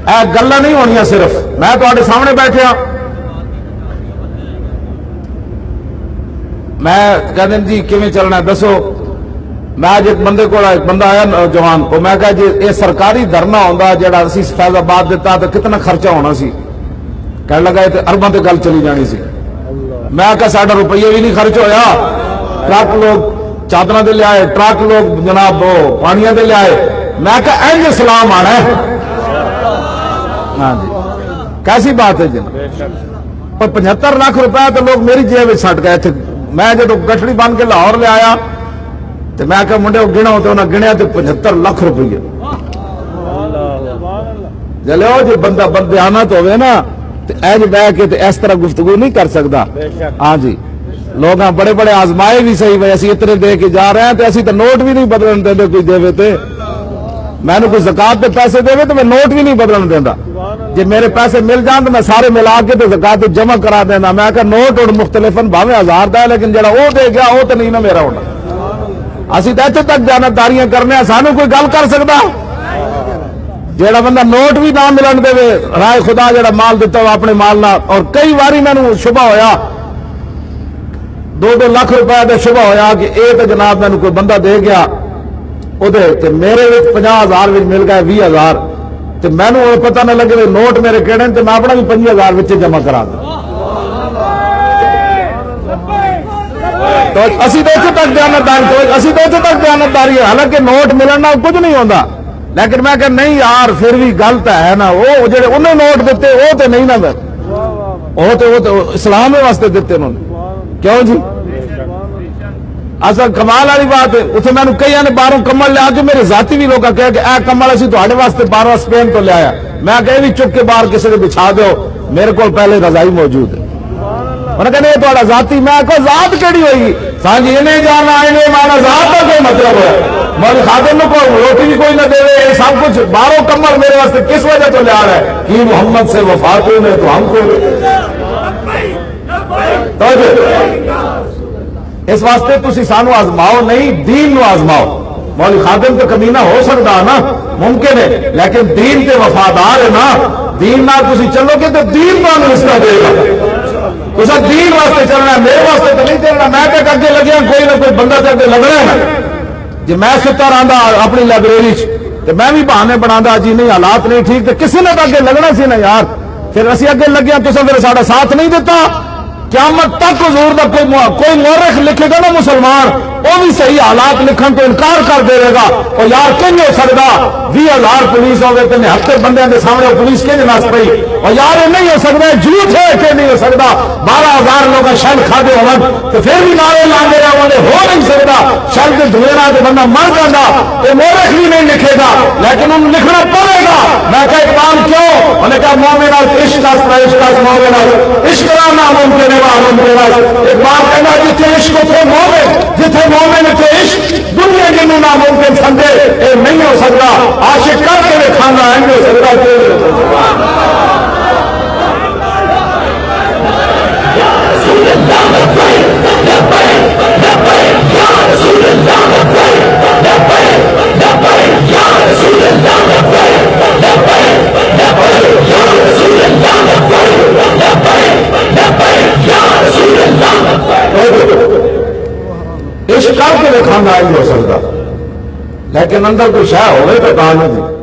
اے گلاں نہیں ہونیاں صرف میں تواڈے سامنے بیٹھیا میں کہتے ہیں جی کیویں چلنا ہے دسو. میں اج ایک بندے کو ایک بندہ آیا نوجوان کو میں کہا جی یہ سرکاری دھرنا ہوندا جڑا اسی فیض آباد دیتا تو کتنا خرچہ ہونا سی. کہنے لگا یہ ارباں تے گل چلی جانی سی. میں کہا ساڈا روپیہ بھی نہیں خرچ ہویا. ٹرک لوگ چادراں دے لے آئے ٹرک لوگ جناب وہ پانیاں دے لے آئے. میں کہا انج اسلام آنا ہے. ہاں جی کیسی بات ہے جناب. 75 لاکھ روپے تو لوگ میری جیب چھٹ گئے تھے. میں جب گٹھڑی بن کے لاہور لے آیا تو میں کہ منڈے کو گنا تو انہیں گنیا تو 75 لاکھ روپیے. چلو جی بندہ بندیانت ہوئے نا تو ایج بہ کے اس طرح گفتگو نہیں کر سکتا. ہاں جی لوگ بڑے بڑے آزمائے بھی صحیح بھائی اسی اتنے دے کے جا رہے ہیں تو اسی تو نوٹ بھی نہیں بدلن دے کوئی دے تے میں نے کوئی زکات کے پیسے دے تو میں نوٹ بھی نہیں بدلن دینا. جی میرے پیسے مل جان تو میں سارے ملا کے تو زکات جمع کرا دینا. میں کہ نوٹ اور مختلف بھاوے 1000 دا ہے لیکن جڑا وہ دے گیا وہ تو نہیں نا میرا ہونا. اسی تو اتنے تک جانتداریاں کرنے سانو کوئی گل کر سکتا جیڑا بندہ نوٹ بھی نہ ملن دے رائے خدا جڑا مال دیتا ہوا اپنے مال نہ. اور کئی باری میں شبہ ہویا 2-2 لاکھ روپے کا شبہ ہویا کہ اے تو جناب میں کوئی بندہ دے گیا وہ میرے 50,000 مل گئے 20,000 تو میں پتہ نہ لگے نوٹ میرے کہڑے تو میں اپنا بھی 25,000 جمع کرا دوں. تو اسی تو اتنے تک دیانتداری ہے. حالانکہ نوٹ ملنا کچھ نہیں ہوتا لیکن میں کہ نہیں یار پھر بھی غلط ہے نا. وہ جڑے انہیں نوٹ دیتے وہ تو نہیں نا وہ تو اسلام واسطے دیتے انہوں نے. کیوں جی اصل کمال والی بات ہے. اتنے میں نے کئی نے باہروں کمل لیا کے میرے ذاتی بھی لوگ کہا کہ اے کمل اسی تھوڑے واسطے باہر اسپین تو لے آیا. میں کہ بھی چک کے باہر کسی نے بچھا دو میرے کو پہلے رضائی موجود ہے. انہوں نے کہا یہ تھوڑا ذاتی. میں کو ذات کیڑی ہوئی سان جی انہیں جانا انہیں مانا ذات کا کوئی مطلب ہے. مول خادم کو روٹی بھی کوئی نہ دے یہ سب کچھ باہروں کمل میرے واسطے کس وجہ تو لے آ رہا ہے کہ محمد سے وفاتوں نے تو ہم کو اس واسطے تسی سانو آزماؤ نہیں دین نو آزماؤ. مول خادم تو کمینہ ہو سکتا نا ممکن ہے لیکن دین کے وفادار ہے نا. دین نہ تسی چلو گے تو دین تو اس کا دے گا. تو دین واسطے چلنا ہے میرے واسطے تو نہیں چلنا. میں کہ اگے لگیا کوئی نہ کوئی بندہ تو اگے لگنا ہے. جی میں ستا رہا اپنی لائبریری تو میں بھی بہانے بنا جی نہیں حالات نہیں ٹھیک تو کسی نے تو اگے لگنا سی نا یار. پھر اسی اگے لگیا تو پھر ساڈا ساتھ نہیں دیتا. قیامت تک حضور دا کوئی مورخ لکھے گا نا مسلمان وہ بھی صحیح حالات لکھن تو انکار کر دے گا. اور یار کہیں ہو سکتا 20,000 پولیس ہوگی تو 79 بندے کے سامنے پولیس کہ نس پی. اور یار یہ نہیں ہو سکتا جھوٹ ہے کہ نہیں ہو سکتا 12,000 لوگ شل کھادے ہو تو پھر بھی نعرے لانے والے ہو نہیں سکتا. شل کے دھویرا تو بندہ مر جاتا یہ مورخ بھی نہیں لکھے گا لیکن انہوں لکھنا پڑے گا. میں کہ کام کیوں انہوں نے کہا مومن عشق مومن عشق ناممکن ایک بات کہنا جتنے عشق اتنے مومن جتنے مومن اتنے عشق دنیا کے لیے ناممکن سمجھے یہ نہیں ہو سکتا. عاشق کر کے کھانا ہے نہیں ہو سکتا. عشق کر کے کھانا نہیں ہو سکتا لیکن اندر کوئی شے ہوئے تو کہاں نہیں.